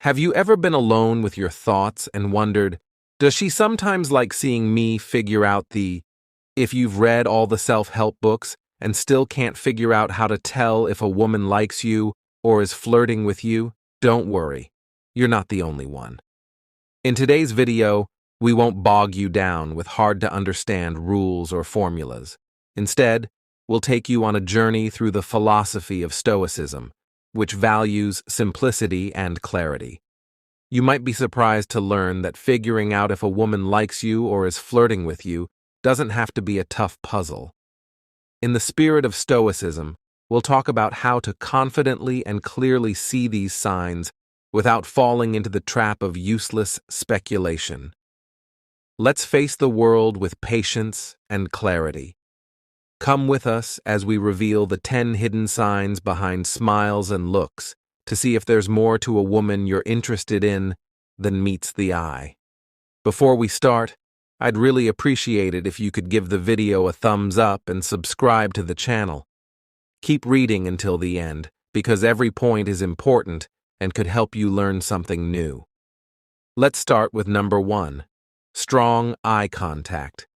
Have you ever been alone with your thoughts and wondered, does she sometimes like seeing me figure out if you've read all the self-help books and still can't figure out how to tell if a woman likes you or is flirting with you? Don't worry, you're not the only one. In today's video, we won't bog you down with hard-to-understand rules or formulas. Instead, we'll take you on a journey through the philosophy of Stoicism, which values simplicity and clarity. You might be surprised to learn that figuring out if a woman likes you or is flirting with you doesn't have to be a tough puzzle. In the spirit of Stoicism, we'll talk about how to confidently and clearly see these signs without falling into the trap of useless speculation. Let's face the world with patience and clarity. Come with us as we reveal the 10 hidden signs behind smiles and looks to see if there's more to a woman you're interested in than meets the eye. Before we start, I'd really appreciate it if you could give the video a thumbs up and subscribe to the channel. Keep reading until the end, because every point is important and could help you learn something new. Let's start with number 1, strong eye contact.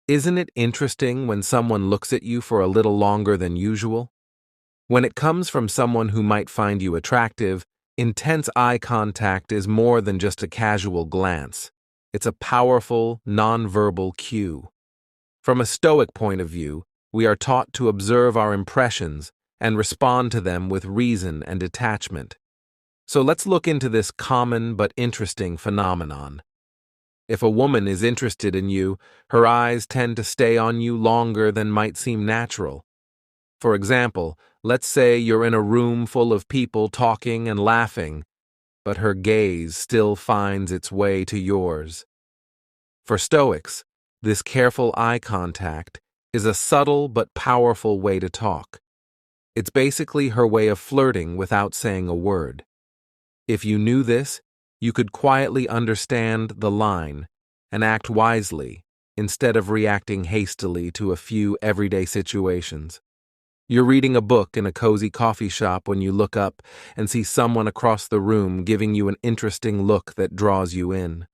Isn't it interesting when someone looks at you for a little longer than usual? When it comes from someone who might find you attractive, intense eye contact is more than just a casual glance. It's a powerful, nonverbal cue. From a Stoic point of view, we are taught to observe our impressions and respond to them with reason and detachment. So let's look into this common but interesting phenomenon. If a woman is interested in you, her eyes tend to stay on you longer than might seem natural. For example, let's say you're in a room full of people talking and laughing, but her gaze still finds its way to yours. For Stoics, this careful eye contact is a subtle but powerful way to talk. It's basically her way of flirting without saying a word. If you knew this, you could quietly understand the line and act wisely instead of reacting hastily to a few everyday situations. You're reading a book in a cozy coffee shop when you look up and see someone across the room giving you an interesting look that draws you in.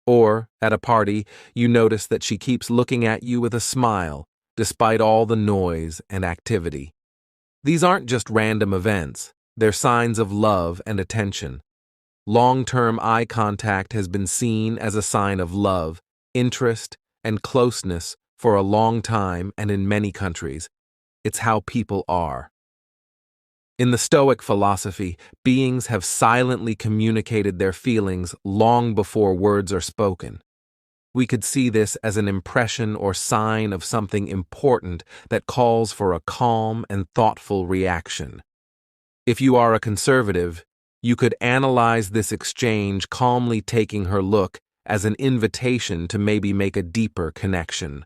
Or, at a party, you notice that she keeps looking at you with a smile despite all the noise and activity. These aren't just random events, they're signs of love and attention. Long-term eye contact has been seen as a sign of love, interest, and closeness for a long time and in many countries. It's how people are. In the Stoic philosophy, beings have silently communicated their feelings long before words are spoken. We could see this as an impression or sign of something important that calls for a calm and thoughtful reaction. If you are a conservative, you could analyze this exchange, calmly taking her look as an invitation to maybe make a deeper connection.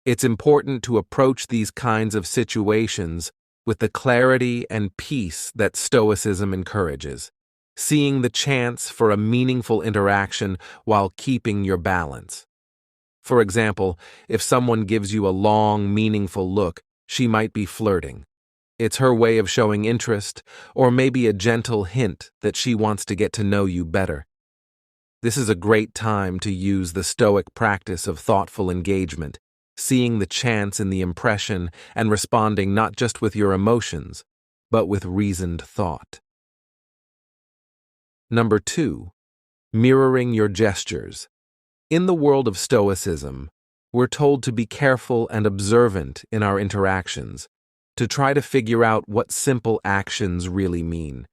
It's important to approach these kinds of situations with the clarity and peace that Stoicism encourages, seeing the chance for a meaningful interaction while keeping your balance. For example, if someone gives you a long, meaningful look, she might be flirting. It's her way of showing interest, or maybe a gentle hint that she wants to get to know you better. This is a great time to use the Stoic practice of thoughtful engagement, seeing the chance in the impression and responding not just with your emotions, but with reasoned thought. Number 2, mirroring your gestures. In the world of Stoicism, we're told to be careful and observant in our interactions, to try to figure out what simple actions really mean.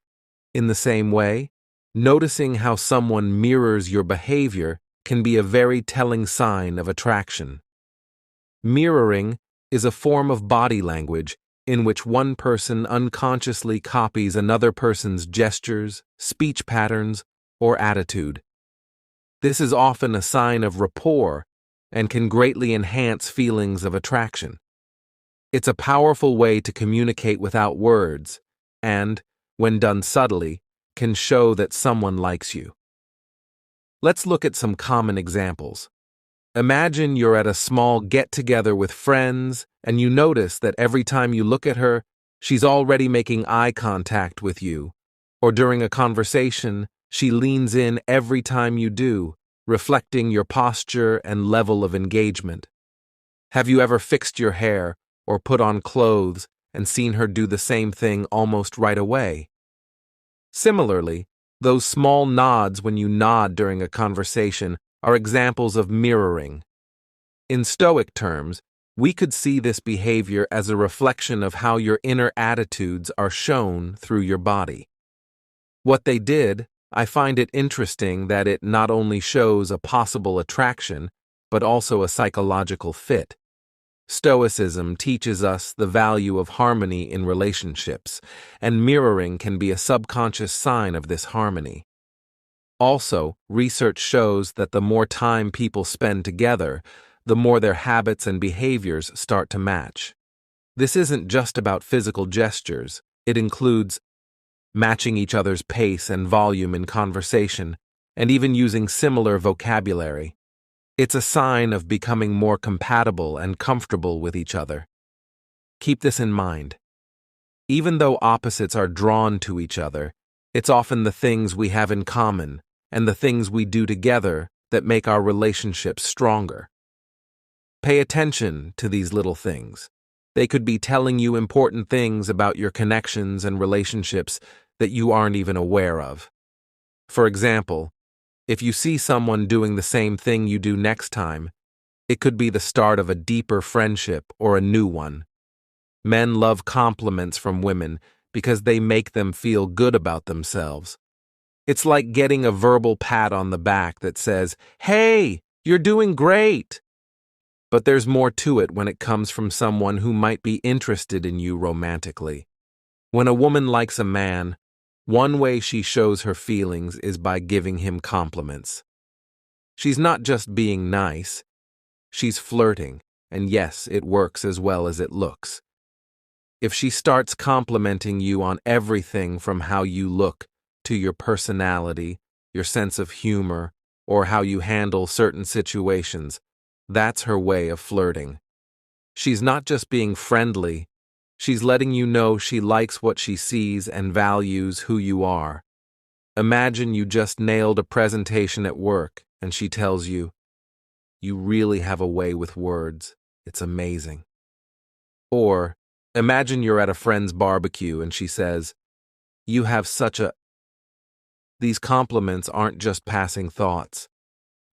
In the same way, noticing how someone mirrors your behavior can be a very telling sign of attraction. Mirroring is a form of body language in which one person unconsciously copies another person's gestures, speech patterns, or attitude. This is often a sign of rapport and can greatly enhance feelings of attraction. It's a powerful way to communicate without words and, when done subtly, can show that someone likes you. Let's look at some common examples. Imagine you're at a small get-together with friends and you notice that every time you look at her, she's already making eye contact with you, Or during a conversation, she leans in every time you do, reflecting your posture and level of engagement. Have you ever fixed your hair or put on clothes and seen her do the same thing almost right away? Similarly, those small nods when you nod during a conversation are examples of mirroring. In Stoic terms, we could see this behavior as a reflection of how your inner attitudes are shown through your body. What they did, I find it interesting that it not only shows a possible attraction, but also a psychological fit. Stoicism teaches us the value of harmony in relationships, and mirroring can be a subconscious sign of this harmony. Also, research shows that the more time people spend together, the more their habits and behaviors start to match. This isn't just about physical gestures, it includes matching each other's pace and volume in conversation, and even using similar vocabulary. It's a sign of becoming more compatible and comfortable with each other. Keep this in mind. Even though opposites are drawn to each other, it's often the things we have in common and the things we do together that make our relationships stronger. Pay attention to these little things. They could be telling you important things about your connections and relationships that you aren't even aware of. For example, if you see someone doing the same thing you do next time, it could be the start of a deeper friendship or a new one. Men love compliments from women because they make them feel good about themselves. It's like getting a verbal pat on the back that says, "Hey, you're doing great." But there's more to it when it comes from someone who might be interested in you romantically. When a woman likes a man, one way she shows her feelings is by giving him compliments. She's not just being nice, she's flirting, and yes, it works as well as it looks. If she starts complimenting you on everything from how you look to your personality, your sense of humor, or how you handle certain situations, that's her way of flirting. She's not just being friendly, she's letting you know she likes what she sees and values who you are. Imagine you just nailed a presentation at work and she tells you, "You really have a way with words. It's amazing." Or, imagine you're at a friend's barbecue and she says, "You have such a..." These compliments aren't just passing thoughts.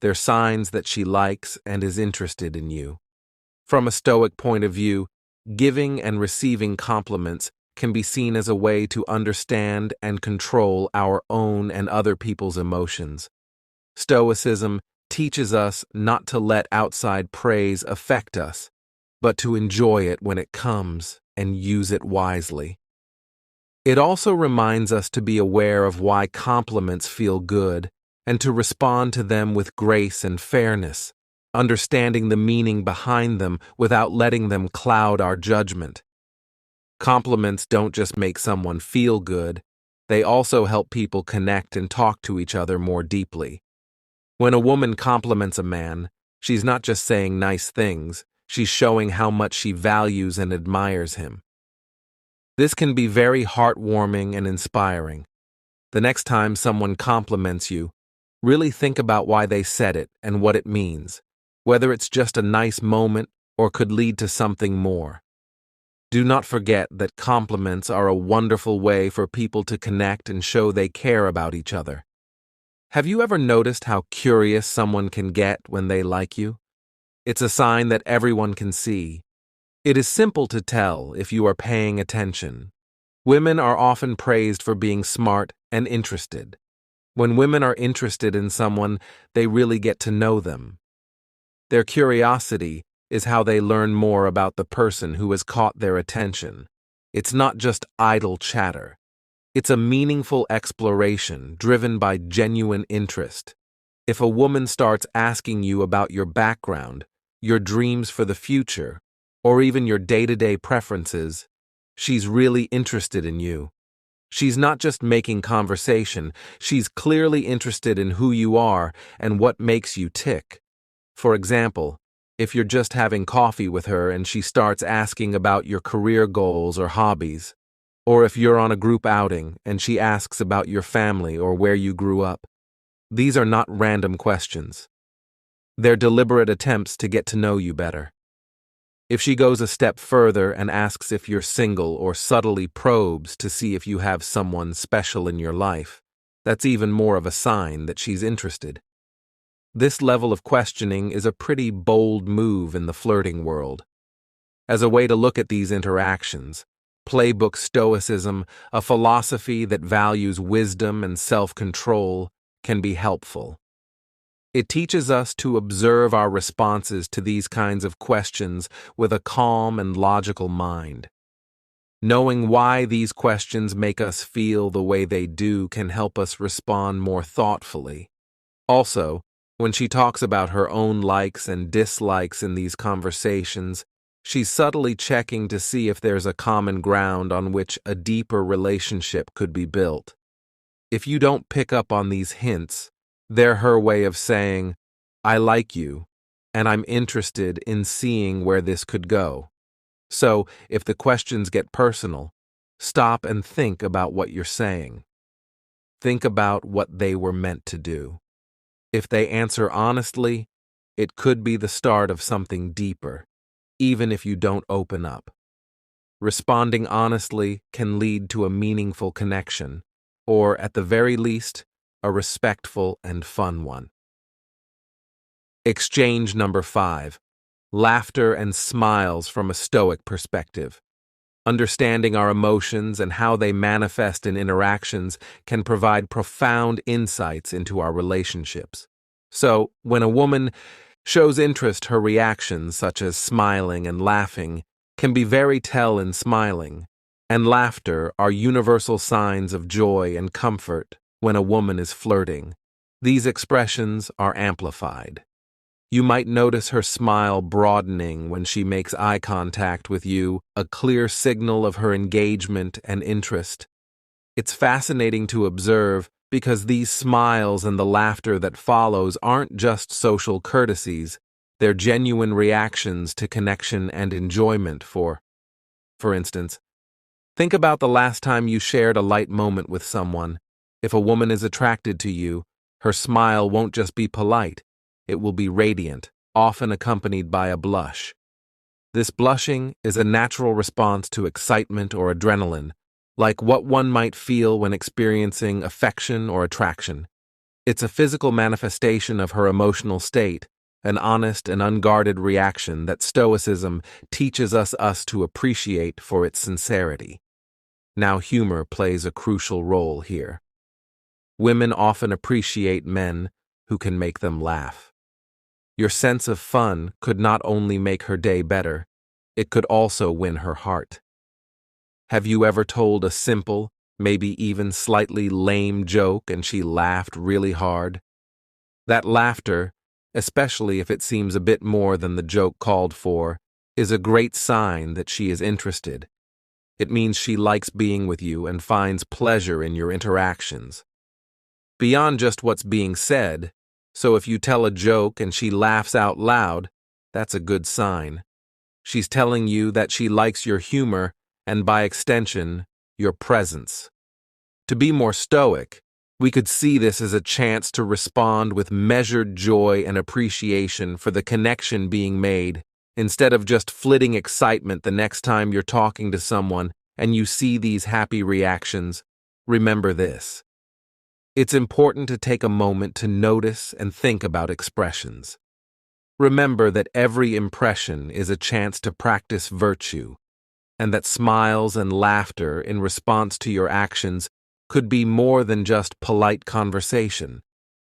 They're signs that she likes and is interested in you. From a Stoic point of view, giving and receiving compliments can be seen as a way to understand and control our own and other people's emotions. Stoicism teaches us not to let outside praise affect us, but to enjoy it when it comes and use it wisely. It also reminds us to be aware of why compliments feel good and to respond to them with grace and fairness, understanding the meaning behind them without letting them cloud our judgment. Compliments don't just make someone feel good, they also help people connect and talk to each other more deeply. When a woman compliments a man, she's not just saying nice things, she's showing how much she values and admires him. This can be very heartwarming and inspiring. The next time someone compliments you, really think about why they said it and what it means, whether it's just a nice moment or could lead to something more. Do not forget that compliments are a wonderful way for people to connect and show they care about each other. Have you ever noticed how curious someone can get when they like you? It's a sign that everyone can see. It is simple to tell if you are paying attention. Women are often praised for being smart and interested. When women are interested in someone, they really get to know them. Their curiosity is how they learn more about the person who has caught their attention. It's not just idle chatter. It's a meaningful exploration driven by genuine interest. If a woman starts asking you about your background, your dreams for the future, or even your day-to-day preferences, she's really interested in you. She's not just making conversation, she's clearly interested in who you are and what makes you tick. For example, if you're just having coffee with her and she starts asking about your career goals or hobbies, Or if you're on a group outing and she asks about your family or where you grew up. These are not random questions. They're deliberate attempts to get to know you better. If she goes a step further and asks if you're single or subtly probes to see if you have someone special in your life, that's even more of a sign that she's interested. This level of questioning is a pretty bold move in the flirting world. As a way to look at these interactions, playbook Stoicism, a philosophy that values wisdom and self-control, can be helpful. It teaches us to observe our responses to these kinds of questions with a calm and logical mind. Knowing why these questions make us feel the way they do can help us respond more thoughtfully. Also, when she talks about her own likes and dislikes in these conversations, she's subtly checking to see if there's a common ground on which a deeper relationship could be built. If you don't pick up on these hints, they're her way of saying, "I like you, and I'm interested in seeing where this could go." So, if the questions get personal, stop and think about what you're saying. Think about what they were meant to do. If they answer honestly, it could be the start of something deeper, even if you don't open up. Responding honestly can lead to a meaningful connection, or at the very least, a respectful and fun one. Exchange number 5. Laughter and smiles from a Stoic perspective. Understanding our emotions and how they manifest in interactions can provide profound insights into our relationships. So, when a woman shows interest, her reactions, such as smiling and laughing, can be very tell in smiling, and laughter are universal signs of joy and comfort when a woman is flirting. These expressions are amplified. You might notice her smile broadening when she makes eye contact with you, a clear signal of her engagement and interest. It's fascinating to observe because these smiles and the laughter that follows aren't just social courtesies, they're genuine reactions to connection and enjoyment. For instance, think about the last time you shared a light moment with someone. If a woman is attracted to you, her smile won't just be polite, it will be radiant, often accompanied by a blush. This blushing is a natural response to excitement or adrenaline, like what one might feel when experiencing affection or attraction. It's a physical manifestation of her emotional state, an honest and unguarded reaction that Stoicism teaches us to appreciate for its sincerity. Now, humor plays a crucial role here. Women often appreciate men who can make them laugh. Your sense of fun could not only make her day better, it could also win her heart. Have you ever told a simple, maybe even slightly lame joke and she laughed really hard? That laughter, especially if it seems a bit more than the joke called for, is a great sign that she is interested. It means she likes being with you and finds pleasure in your interactions. Beyond just what's being said, so if you tell a joke and she laughs out loud, that's a good sign. She's telling you that she likes your humor and, by extension, your presence. To be more stoic, we could see this as a chance to respond with measured joy and appreciation for the connection being made, instead of just flitting excitement the next time you're talking to someone and you see these happy reactions. Remember this. It's important to take a moment to notice and think about expressions. Remember that every impression is a chance to practice virtue, and that smiles and laughter in response to your actions could be more than just polite conversation.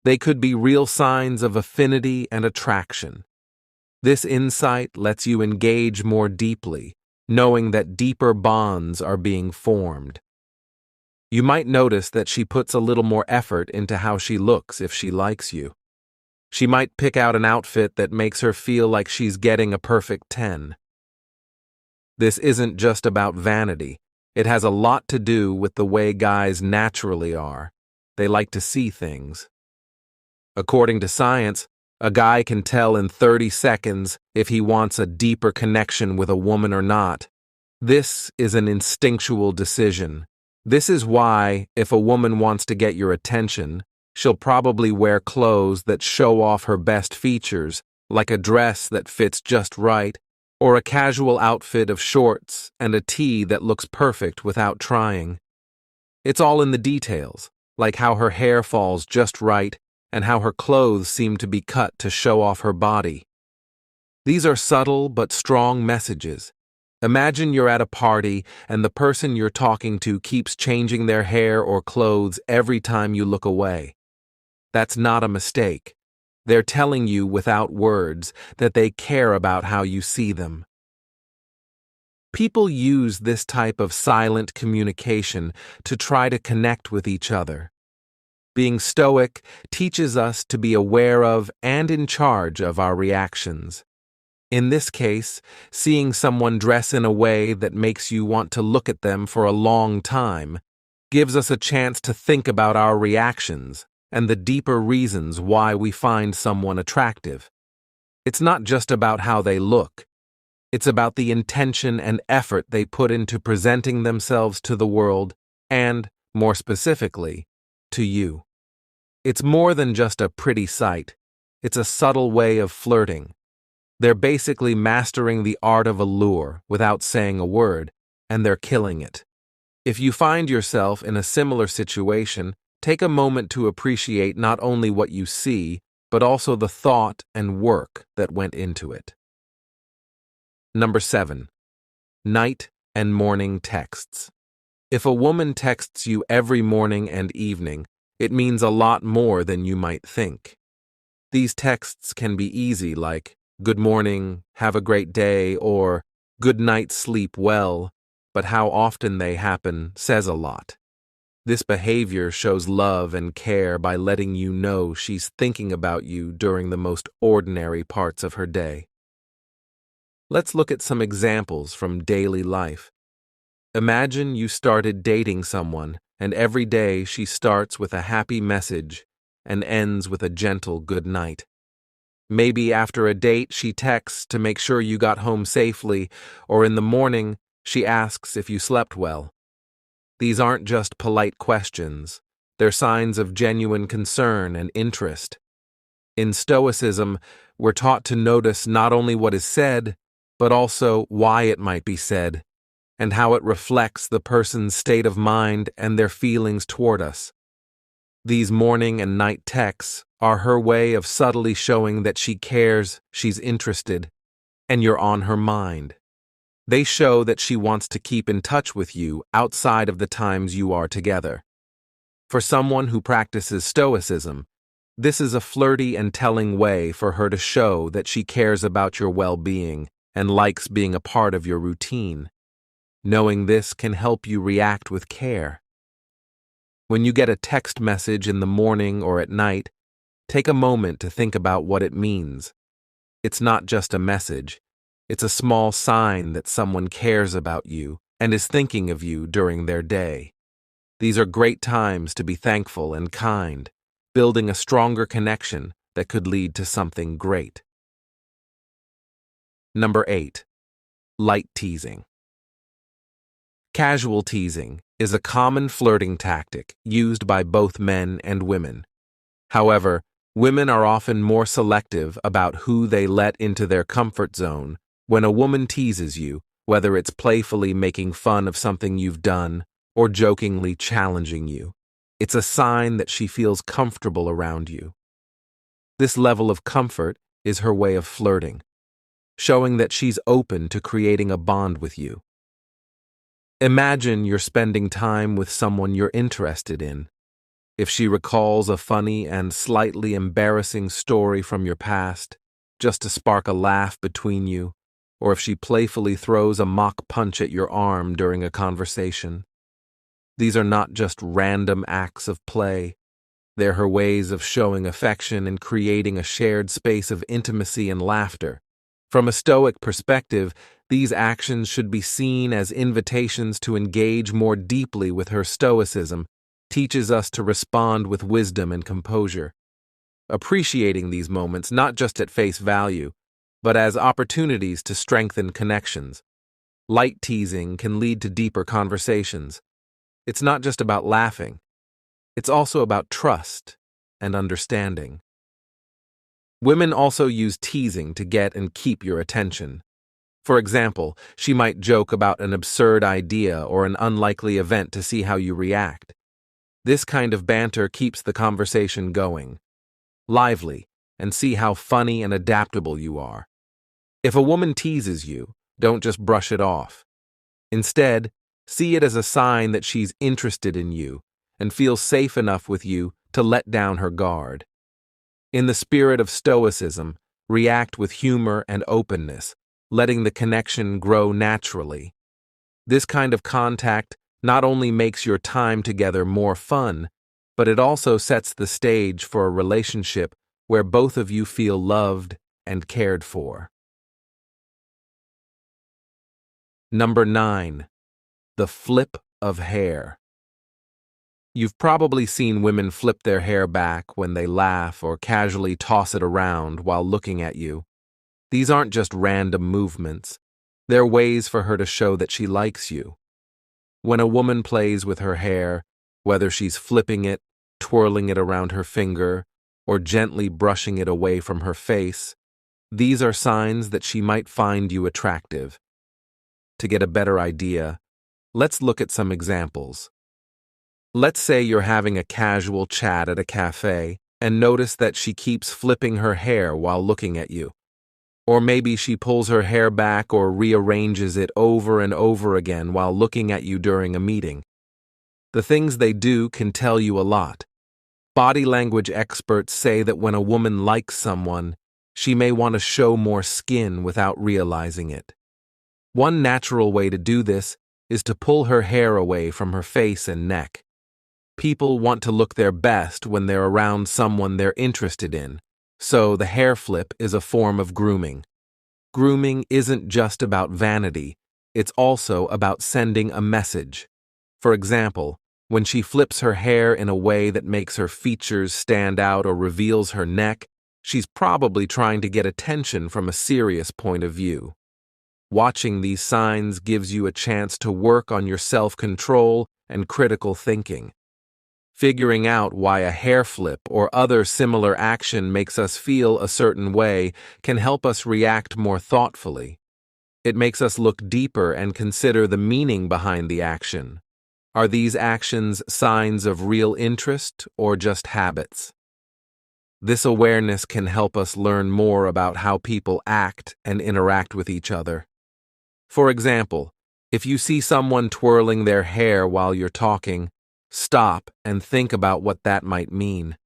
They could be real signs of affinity and attraction. This insight lets you engage more deeply, knowing that deeper bonds are being formed. You might notice that she puts a little more effort into how she looks if she likes you. She might pick out an outfit that makes her feel like she's getting a perfect 10. This isn't just about vanity. It has a lot to do with the way guys naturally are. They like to see things. According to science, a guy can tell in 30 seconds if he wants a deeper connection with a woman or not. This is an instinctual decision. This is why, if a woman wants to get your attention, she'll probably wear clothes that show off her best features, like a dress that fits just right, or a casual outfit of shorts and a tee that looks perfect without trying. It's all in the details, like how her hair falls just right and how her clothes seem to be cut to show off her body. These are subtle but strong messages. Imagine you're at a party and the person you're talking to keeps changing their hair or clothes every time you look away. That's not a mistake. They're telling you without words that they care about how you see them. People use this type of silent communication to try to connect with each other. Being stoic teaches us to be aware of and in charge of our reactions. In this case, seeing someone dress in a way that makes you want to look at them for a long time gives us a chance to think about our reactions and the deeper reasons why we find someone attractive. It's not just about how they look. It's about the intention and effort they put into presenting themselves to the world and, more specifically, to you. It's more than just a pretty sight. It's a subtle way of flirting. They're basically mastering the art of allure without saying a word, and they're killing it. If you find yourself in a similar situation, take a moment to appreciate not only what you see, but also the thought and work that went into it. Number 7. Night and morning texts. If a woman texts you every morning and evening, it means a lot more than you might think. These texts can be easy, like, "Good morning, have a great day," or "Good night, sleep well," but how often they happen says a lot. This behavior shows love and care by letting you know she's thinking about you during the most ordinary parts of her day. Let's look at some examples from daily life. Imagine you started dating someone, and every day she starts with a happy message and ends with a gentle good night. Maybe after a date she texts to make sure you got home safely, or in the morning she asks if you slept well. These aren't just polite questions. They're signs of genuine concern and interest. In Stoicism, we're taught to notice not only what is said, but also why it might be said, and how it reflects the person's state of mind and their feelings toward us. These morning and night texts are her way of subtly showing that she cares, she's interested, and you're on her mind. They show that she wants to keep in touch with you outside of the times you are together. For someone who practices Stoicism, this is a flirty and telling way for her to show that she cares about your well-being and likes being a part of your routine. Knowing this can help you react with care. When you get a text message in the morning or at night, take a moment to think about what it means. It's not just a message. It's a small sign that someone cares about you and is thinking of you during their day. These are great times to be thankful and kind, building a stronger connection that could lead to something great. Number 8. Light teasing. Casual teasing is a common flirting tactic used by both men and women. However, women are often more selective about who they let into their comfort zone. When a woman teases you, whether it's playfully making fun of something you've done or jokingly challenging you, it's a sign that she feels comfortable around you. This level of comfort is her way of flirting, showing that she's open to creating a bond with you. Imagine you're spending time with someone you're interested in. If she recalls a funny and slightly embarrassing story from your past, just to spark a laugh between you, or if she playfully throws a mock punch at your arm during a conversation. These are not just random acts of play. They're her ways of showing affection and creating a shared space of intimacy and laughter. From a Stoic perspective, these actions should be seen as invitations to engage more deeply with her. Stoicism teaches us to respond with wisdom and composure, appreciating these moments not just at face value, but as opportunities to strengthen connections. Light teasing can lead to deeper conversations. It's not just about laughing. It's also about trust and understanding. Women also use teasing to get and keep your attention. For example, she might joke about an absurd idea or an unlikely event to see how you react. This kind of banter keeps the conversation going, lively, and see how funny and adaptable you are. If a woman teases you, don't just brush it off. Instead, see it as a sign that she's interested in you and feels safe enough with you to let down her guard. In the spirit of Stoicism, react with humor and openness, letting the connection grow naturally. This kind of contact not only makes your time together more fun, but it also sets the stage for a relationship where both of you feel loved and cared for. Number 9. The flip of hair. You've probably seen women flip their hair back when they laugh or casually toss it around while looking at you. These aren't just random movements. They're ways for her to show that she likes you. When a woman plays with her hair, whether she's flipping it, twirling it around her finger, or gently brushing it away from her face, these are signs that she might find you attractive. To get a better idea, let's look at some examples. Let's say you're having a casual chat at a cafe and notice that she keeps flipping her hair while looking at you. Or maybe she pulls her hair back or rearranges it over and over again while looking at you during a meeting. The things they do can tell you a lot. Body language experts say that when a woman likes someone, she may want to show more skin without realizing it. One natural way to do this is to pull her hair away from her face and neck. People want to look their best when they're around someone they're interested in, so the hair flip is a form of grooming. Grooming isn't just about vanity, it's also about sending a message. For example, when she flips her hair in a way that makes her features stand out or reveals her neck, she's probably trying to get attention from a serious point of view. Watching these signs gives you a chance to work on your self-control and critical thinking. Figuring out why a hair flip or other similar action makes us feel a certain way can help us react more thoughtfully. It makes us look deeper and consider the meaning behind the action. Are these actions signs of real interest or just habits? This awareness can help us learn more about how people act and interact with each other. For example, if you see someone twirling their hair while you're talking, stop and think about what that might mean.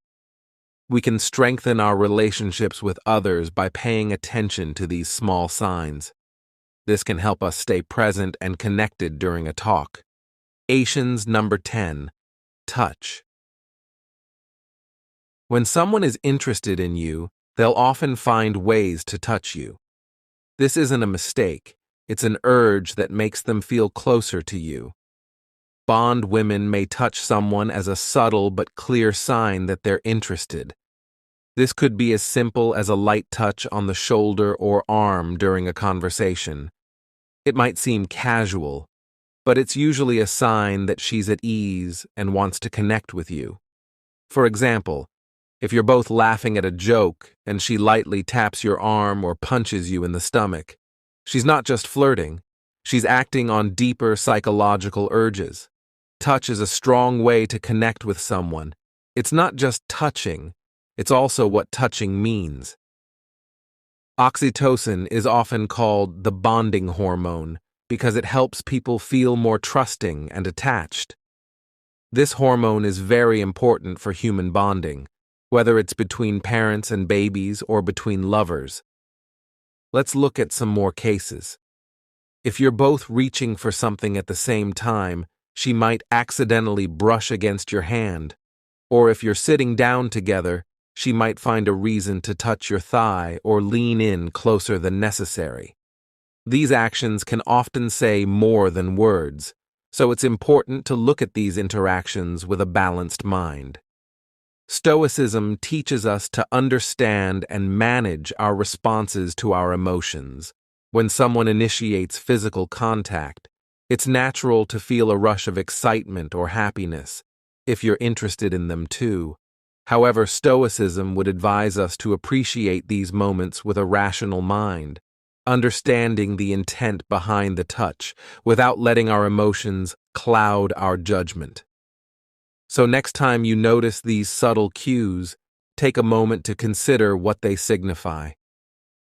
We can strengthen our relationships with others by paying attention to these small signs. This can help us stay present and connected during a talk. Asians number 10. Touch. When someone is interested in you, they'll often find ways to touch you. This isn't a mistake. It's an urge that makes them feel closer to you. Bond women may touch someone as a subtle but clear sign that they're interested. This could be as simple as a light touch on the shoulder or arm during a conversation. It might seem casual, but it's usually a sign that she's at ease and wants to connect with you. For example, if you're both laughing at a joke and she lightly taps your arm or punches you in the stomach, she's not just flirting, she's acting on deeper psychological urges. Touch is a strong way to connect with someone. It's not just touching, it's also what touching means. Oxytocin is often called the bonding hormone because it helps people feel more trusting and attached. This hormone is very important for human bonding, whether it's between parents and babies or between lovers. Let's look at some more cases. If you're both reaching for something at the same time, she might accidentally brush against your hand. Or if you're sitting down together, she might find a reason to touch your thigh or lean in closer than necessary. These actions can often say more than words, so it's important to look at these interactions with a balanced mind. Stoicism teaches us to understand and manage our responses to our emotions. When someone initiates physical contact, it's natural to feel a rush of excitement or happiness, if you're interested in them too. However, Stoicism would advise us to appreciate these moments with a rational mind, understanding the intent behind the touch without letting our emotions cloud our judgment. So next time you notice these subtle cues, take a moment to consider what they signify.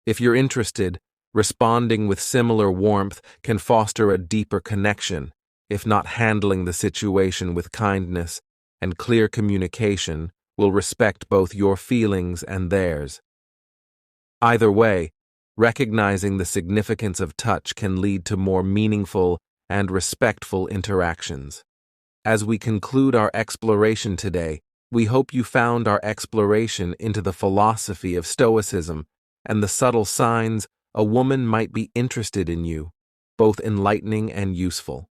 If you're interested, responding with similar warmth can foster a deeper connection, if not handling the situation with kindness and clear communication will respect both your feelings and theirs. Either way, recognizing the significance of touch can lead to more meaningful and respectful interactions. As we conclude our exploration today, we hope you found our exploration into the philosophy of Stoicism and the subtle signs a woman might be interested in you, both enlightening and useful.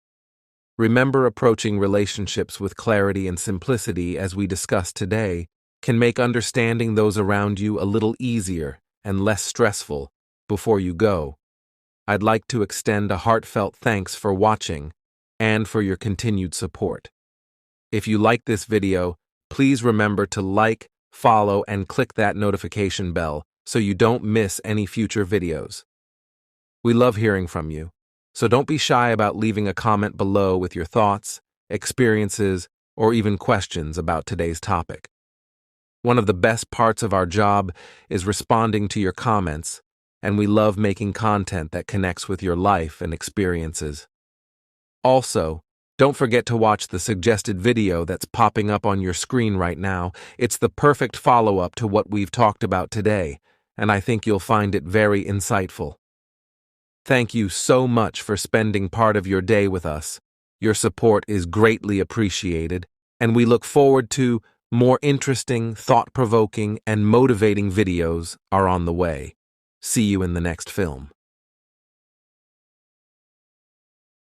Remember, approaching relationships with clarity and simplicity, as we discussed today, can make understanding those around you a little easier and less stressful before you go. I'd like to extend a heartfelt thanks for watching and for your continued support. If you like this video, please remember to like, follow, and click that notification bell so you don't miss any future videos. We love hearing from you, so don't be shy about leaving a comment below with your thoughts, experiences, or even questions about today's topic. One of the best parts of our job is responding to your comments, and we love making content that connects with your life and experiences. Also, don't forget to watch the suggested video that's popping up on your screen right now. It's the perfect follow-up to what we've talked about today, and I think you'll find it very insightful. Thank you so much for spending part of your day with us. Your support is greatly appreciated, and we look forward to more interesting, thought-provoking, and motivating videos are on the way. See you in the next film.